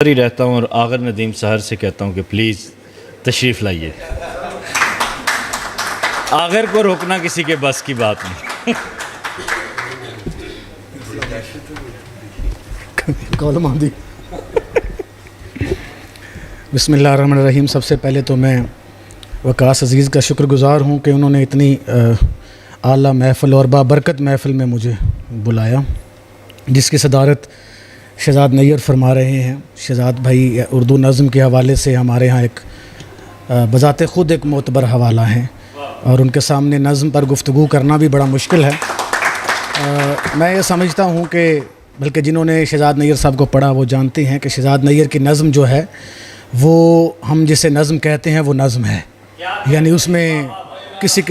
Free رہتا ہوں اور آغر ندیم سحر سے کہتا ہوں کہ پلیز تشریف لائیے. آغر کو روکنا کسی کے بس کی بات نہیں. بسم اللہ الرحمن الرحیم. سب سے پہلے تو میں وقاص عزیز کا شکر گزار ہوں کہ انہوں نے اتنی اعلیٰ محفل اور بابرکت محفل میں مجھے بلایا، جس کی صدارت شہزاد نیر فرما رہے ہیں. شہزاد بھائی اردو نظم کے حوالے سے ہمارے ہاں ایک بذات خود ایک معتبر حوالہ ہیں، اور ان کے سامنے نظم پر گفتگو کرنا بھی بڑا مشکل ہے. میں یہ سمجھتا ہوں کہ بلکہ جنہوں نے شہزاد نیر صاحب کو پڑھا وہ جانتے ہیں کہ شہزاد نیر کی نظم جو ہے وہ ہم جسے نظم کہتے ہیں وہ نظم ہے، یعنی اس میں کسی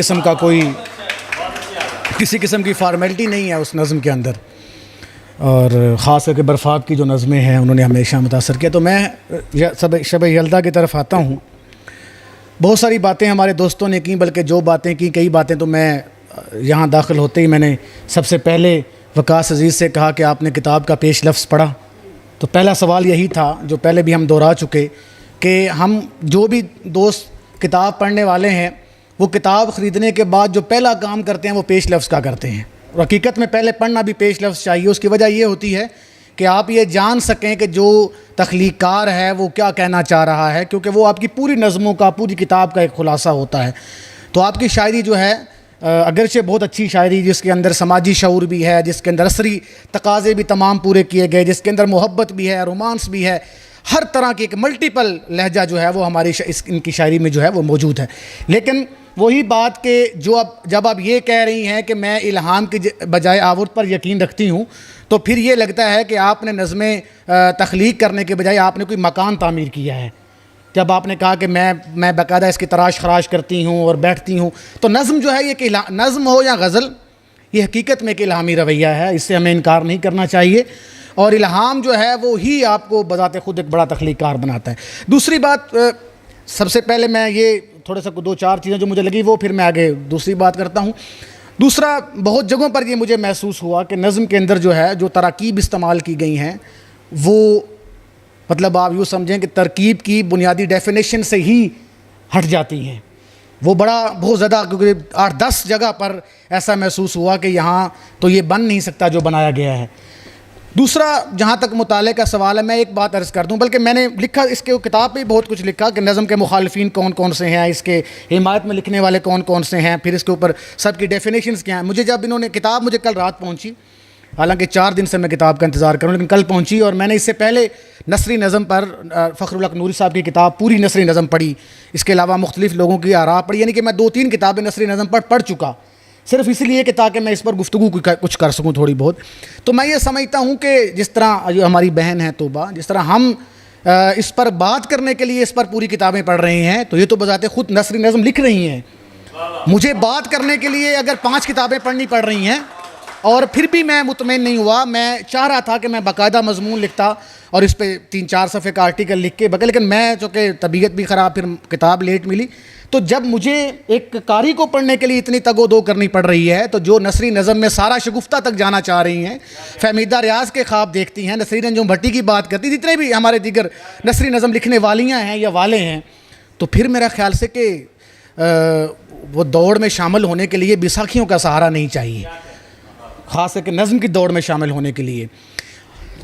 قسم کی فارمیلٹی نہیں ہے اس نظم کے اندر. اور خاص کر کے برفات کی جو نظمیں ہیں انہوں نے ہمیشہ متاثر کیا. تو میں شب یلدا کی طرف آتا ہوں. بہت ساری باتیں ہمارے دوستوں نے کی، بلکہ جو باتیں کی کئی باتیں تو میں یہاں داخل ہوتے ہی میں نے سب سے پہلے وقاص عزیز سے کہا کہ آپ نے کتاب کا پیش لفظ پڑھا. تو پہلا سوال یہی تھا جو پہلے بھی ہم دہرا چکے کہ ہم جو بھی دوست کتاب پڑھنے والے ہیں وہ کتاب خریدنے کے بعد جو پہلا کام کرتے ہیں وہ پیش لفظ کا کرتے ہیں. اور حقیقت میں پہلے پڑھنا بھی پیش لفظ چاہیے. اس کی وجہ یہ ہوتی ہے کہ آپ یہ جان سکیں کہ جو تخلیق کار ہے وہ کیا کہنا چاہ رہا ہے، کیونکہ وہ آپ کی پوری نظموں کا، پوری کتاب کا ایک خلاصہ ہوتا ہے. تو آپ کی شاعری جو ہے اگرچہ بہت اچھی شاعری، جس کے اندر سماجی شعور بھی ہے، جس کے اندر عصری تقاضے بھی تمام پورے کیے گئے، جس کے اندر محبت بھی ہے، رومانس بھی ہے، ہر طرح کی ایک ملٹیپل لہجہ جو ہے وہ ہماری ان کی شاعری میں جو ہے وہ موجود ہے. لیکن وہی بات کہ جب آپ یہ کہہ رہی ہیں کہ میں الہام کی بجائے آورت پر یقین رکھتی ہوں، تو پھر یہ لگتا ہے کہ آپ نے نظمیں تخلیق کرنے کے بجائے آپ نے کوئی مکان تعمیر کیا ہے. جب آپ نے کہا کہ میں باقاعدہ اس کی تراش خراش کرتی ہوں اور بیٹھتی ہوں، تو نظم جو ہے یہ کہ نظم ہو یا غزل، یہ حقیقت میں ایک الہامی رویہ ہے، اس سے ہمیں انکار نہیں کرنا چاہیے. اور الہام جو ہے وہ ہی آپ کو بذات خود ایک بڑا تخلیق کار بناتا ہے. دوسری بات، سب سے پہلے میں یہ تھوڑا سا دو چار چیزیں جو مجھے لگی وہ پھر میں آگے دوسری بات کرتا ہوں. دوسرا، بہت جگہوں پر یہ مجھے محسوس ہوا کہ نظم کے اندر جو ہے جو تراکیب استعمال کی گئی ہیں وہ مطلب آپ یوں سمجھیں کہ ترکیب کی بنیادی ڈیفینیشن سے ہی ہٹ جاتی ہیں. وہ بہت زیادہ، کیونکہ 8-10 جگہ پر ایسا محسوس ہوا کہ یہاں تو یہ بن نہیں سکتا جو بنایا گیا ہے. دوسرا، جہاں تک مطالعے کا سوال ہے، میں ایک بات عرض کر دوں، بلکہ میں نے لکھا اس کے کتاب پہ بہت کچھ لکھا کہ نظم کے مخالفین کون کون سے ہیں، اس کے حمایت میں لکھنے والے کون کون سے ہیں، پھر اس کے اوپر سب کی ڈیفینیشنز کیا ہیں. مجھے جب انہوں نے کتاب مجھے کل رات پہنچی، حالانکہ 4 دن سے میں کتاب کا انتظار کروں، لیکن کل پہنچی، اور میں نے اس سے پہلے نثری نظم پر فخر الحق نوری صاحب کی کتاب پوری نثری نظم پڑھی، اس کے علاوہ مختلف لوگوں کی آراء پڑھی، یعنی کہ میں 2-3 کتابیں نثری نظم پر پڑھ چکا، صرف اس لیے کہ تاکہ میں اس پر گفتگو کچھ کر سکوں تھوڑی بہت. تو میں یہ سمجھتا ہوں کہ جس طرح جو ہماری بہن ہے توبہ، جس طرح ہم اس پر بات کرنے کے لیے اس پر پوری کتابیں پڑھ رہے ہیں، تو یہ تو بذات خود نثری نظم لکھ رہی ہیں. مجھے بات کرنے کے لیے اگر 5 کتابیں پڑھنی پڑ رہی ہیں اور پھر بھی میں مطمئن نہیں ہوا. میں چاہ رہا تھا کہ میں باقاعدہ مضمون لکھتا اور اس پہ 3-4 صفحے کا آرٹیکل لکھ کے لیکن میں چونکہ طبیعت بھی خراب، پھر کتاب لیٹ ملی، تو جب مجھے ایک قاری کو پڑھنے کے لیے اتنی تگ و دو کرنی پڑ رہی ہے، تو جو نثری نظم میں سارا شگفتہ تک جانا چاہ رہی ہیں، فہمیدہ ریاض کے خواب دیکھتی ہیں، نصیر انجم بھٹی کی بات کرتی، جتنے بھی ہمارے دیگر نثری نظم لکھنے والیاں ہیں یا والے ہیں، تو پھر میرا خیال سے کہ وہ دوڑ میں شامل ہونے کے لیے بیساکھیوں کا سہارا نہیں چاہیے، خاص کر کے نظم کی دوڑ میں شامل ہونے کے لیے.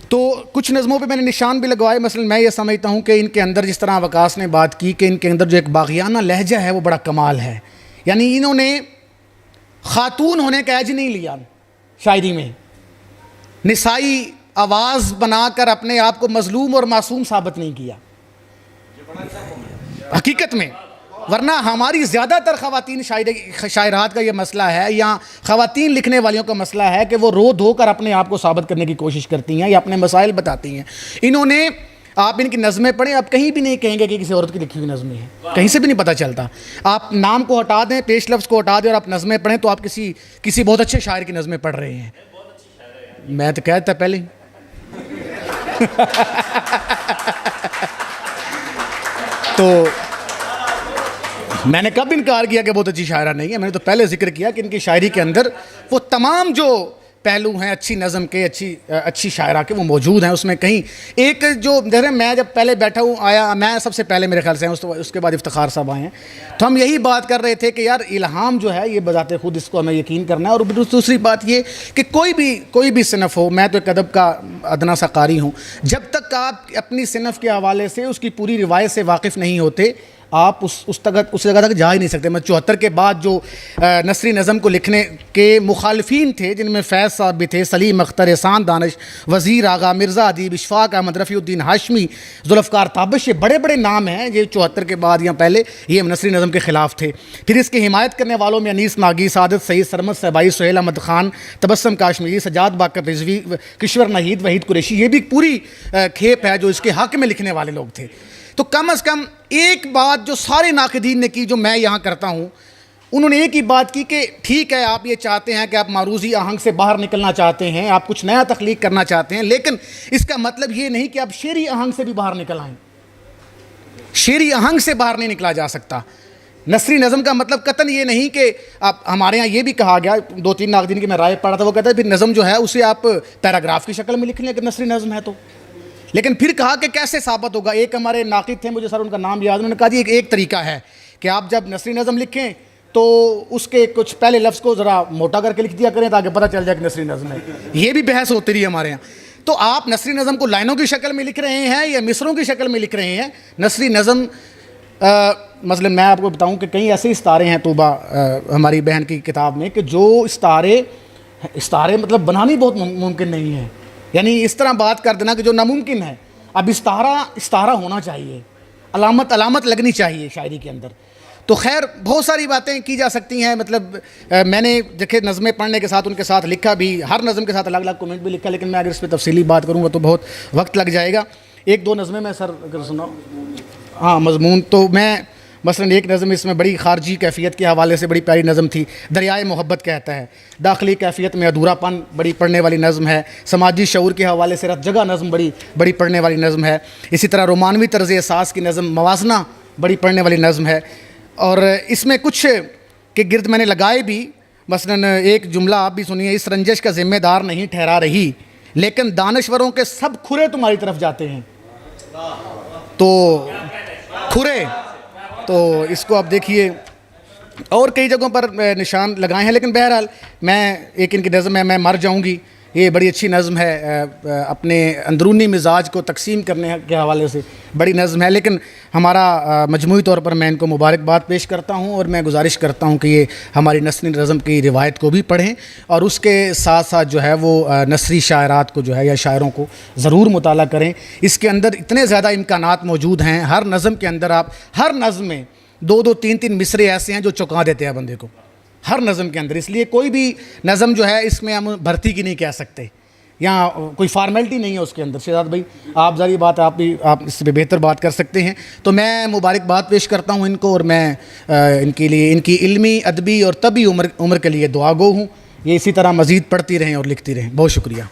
تو کچھ نظموں پہ میں نے نشان بھی لگوائے. مثلا میں یہ سمجھتا ہوں کہ ان کے اندر، جس طرح وقاص نے بات کی کہ ان کے اندر جو ایک باغیانہ لہجہ ہے وہ بڑا کمال ہے. یعنی انہوں نے خاتون ہونے کا ایج نہیں لیا شاعری میں، نسائی آواز بنا کر اپنے آپ کو مظلوم اور معصوم ثابت نہیں کیا حقیقت میں. ورنہ ہماری زیادہ تر خواتین شاعرات کا یہ مسئلہ ہے، یا خواتین لکھنے والیوں کا مسئلہ ہے کہ وہ رو دھو کر اپنے آپ کو ثابت کرنے کی کوشش کرتی ہیں یا اپنے مسائل بتاتی ہیں. انہوں نے، آپ ان کی نظمیں پڑھیں، آپ کہیں بھی نہیں کہیں گے کہ کسی عورت کی لکھی ہوئی نظمیں ہیں، کہیں سے بھی نہیں پتہ چلتا. آپ نام کو ہٹا دیں، پیش لفظ کو ہٹا دیں اور آپ نظمیں پڑھیں تو آپ کسی بہت اچھے شاعر کی نظمیں پڑھ رہے ہیں. میں تو کہتا پہلے تو میں نے کب انکار کیا کہ بہت اچھی شاعرہ نہیں ہے؟ میں نے تو پہلے ذکر کیا کہ ان کی شاعری کے اندر وہ تمام جو پہلو ہیں اچھی نظم کے، اچھی شاعرہ کے، وہ موجود ہیں اس میں. کہیں ایک جو دیکھ رہے ہیں، میں جب پہلے بیٹھا ہوں آیا، میں سب سے پہلے میرے خیال سے اس کے بعد افتخار صاحب آئے ہیں، تو ہم یہی بات کر رہے تھے کہ یار الہام جو ہے یہ بذات خود اس کو ہمیں یقین کرنا ہے. اور دوسری بات یہ کہ کوئی بھی صنف ہو، میں تو ایک ادب کا ادنا سا قاری ہوں، جب تک آپ اپنی صنف کے حوالے سے اس کی پوری روایت سے واقف نہیں ہوتے آپ اس جگہ تک جا ہی نہیں سکتے. میں 74 کے بعد جو نثری نظم کو لکھنے کے مخالفین تھے، جن میں فیض صاحب بھی تھے، سلیم اختر، احسان دانش، وزیر آغا، مرزا ادیب، اشفاق احمد، رفیع الدین ہاشمی، ذوالفقار تابش، یہ بڑے بڑے نام ہیں یہ 74 کے بعد یا پہلے یہ نثری نظم کے خلاف تھے. پھر اس کی حمایت کرنے والوں میں انیس ناگی، سعادت سعید، سرمد صہبائی، سہیل احمد خان، تبسم کاشمیری، سجاد باقر رضوی، کشور نہید، وحید قریشی، یہ بھی پوری کھیپ ہے جو اس کے حق میں لکھنے والے لوگ تھے. تو کم از کم ایک بات جو سارے ناقدین نے کی، جو میں یہاں کرتا ہوں، انہوں نے ایک ہی بات کی کہ ٹھیک ہے آپ یہ چاہتے ہیں کہ آپ معروضی آہنگ سے باہر نکلنا چاہتے ہیں، آپ کچھ نیا تخلیق کرنا چاہتے ہیں، لیکن اس کا مطلب یہ نہیں کہ آپ شعری آہنگ سے بھی باہر نکل آئیں. شعری آہنگ سے باہر نہیں نکلا جا سکتا. نثری نظم کا مطلب قطعاً یہ نہیں کہ آپ، ہمارے ہاں یہ بھی کہا گیا، 2-3 ناقدین کی میں رائے پڑھا تھا، وہ کہتا ہے پھر نظم جو ہے اسے آپ پیراگراف کی شکل میں لکھ لیں اگر نثری نظم ہے تو. لیکن پھر کہا کہ کیسے ثابت ہوگا. ایک ہمارے ناقد تھے، مجھے سر ان کا نام یاد، انہوں نے کہا جی ایک طریقہ ہے کہ آپ جب نثری نظم لکھیں تو اس کے کچھ پہلے لفظ کو ذرا موٹا کر کے لکھ دیا کریں تاکہ پتہ چل جائے کہ نثری نظم ہے. یہ بھی بحث ہوتی رہی ہمارے یہاں. تو آپ نثری نظم کو لائنوں کی شکل میں لکھ رہے ہیں یا مصروں کی شکل میں لکھ رہے ہیں؟ نثری نظم مثلا میں آپ کو بتاؤں کہ کئی ایسے استعارے ہیں طوبہ ہماری بہن کی کتاب میں کہ جو استعارے مطلب بنانی بہت ممکن نہیں ہے. یعنی اس طرح بات کر دینا کہ جو ناممکن ہے. اب استعارہ ہونا چاہیے، علامت لگنی چاہیے شاعری کے اندر. تو خیر بہت ساری باتیں کی جا سکتی ہیں. مطلب میں نے دیکھے نظمیں پڑھنے کے ساتھ ان کے ساتھ لکھا بھی، ہر نظم کے ساتھ الگ الگ کومنٹ بھی لکھا، لیکن میں اگر اس پہ تفصیلی بات کروں گا تو بہت وقت لگ جائے گا. 1-2 نظمیں میں سر اگر سناؤں. ہاں مضمون تو میں مثلا ایک نظم اس میں بڑی خارجی کیفیت کے حوالے سے بڑی پیاری نظم تھی، دریائے محبت کہتا ہے. داخلی کیفیت میں ادھورا پن بڑی پڑھنے والی نظم ہے. سماجی شعور کے حوالے سے رت جگہ نظم بڑی پڑھنے والی نظم ہے. اسی طرح رومانوی طرز احساس کی نظم موازنہ بڑی پڑھنے والی نظم ہے. اور اس میں کچھ کے گرد میں نے لگائے بھی. مثلا ایک جملہ آپ بھی سنیے، اس رنجش کا ذمہ دار نہیں ٹھہرا رہی لیکن دانشوروں کے سب کھرے تمہاری طرف جاتے ہیں. تو کھرے تو اس کو آپ دیکھیے، اور کئی جگہوں پر نشان لگائے ہیں. لیکن بہرحال میں ایک ان کی نظم ہے، میں مر جاؤں گی، یہ بڑی اچھی نظم ہے. اپنے اندرونی مزاج کو تقسیم کرنے کے حوالے سے بڑی نظم ہے. لیکن ہمارا مجموعی طور پر میں ان کو مبارکباد پیش کرتا ہوں اور میں گزارش کرتا ہوں کہ یہ ہماری نثری نظم کی روایت کو بھی پڑھیں اور اس کے ساتھ ساتھ جو ہے وہ نثری شاعرات کو جو ہے یا شاعروں کو ضرور مطالعہ کریں. اس کے اندر اتنے زیادہ امکانات موجود ہیں. ہر نظم کے اندر آپ ہر نظم میں 2-2 3-3 مصرے ایسے ہیں جو چونکا دیتے ہیں بندے کو ہر نظم کے اندر. اس لیے کوئی بھی نظم جو ہے اس میں ہم بھرتی کی نہیں کہہ سکتے، یہاں کوئی فارمیلٹی نہیں ہے اس کے اندر. شہزاد بھائی آپ ذرا بات آپ اس سے بہتر بات کر سکتے ہیں. تو میں مبارکباد پیش کرتا ہوں ان کو، اور میں ان کے لیے ان کی علمی، ادبی اور طبی عمر کے لیے دعا گو ہوں. یہ اسی طرح مزید پڑھتی رہیں اور لکھتی رہیں. بہت شکریہ.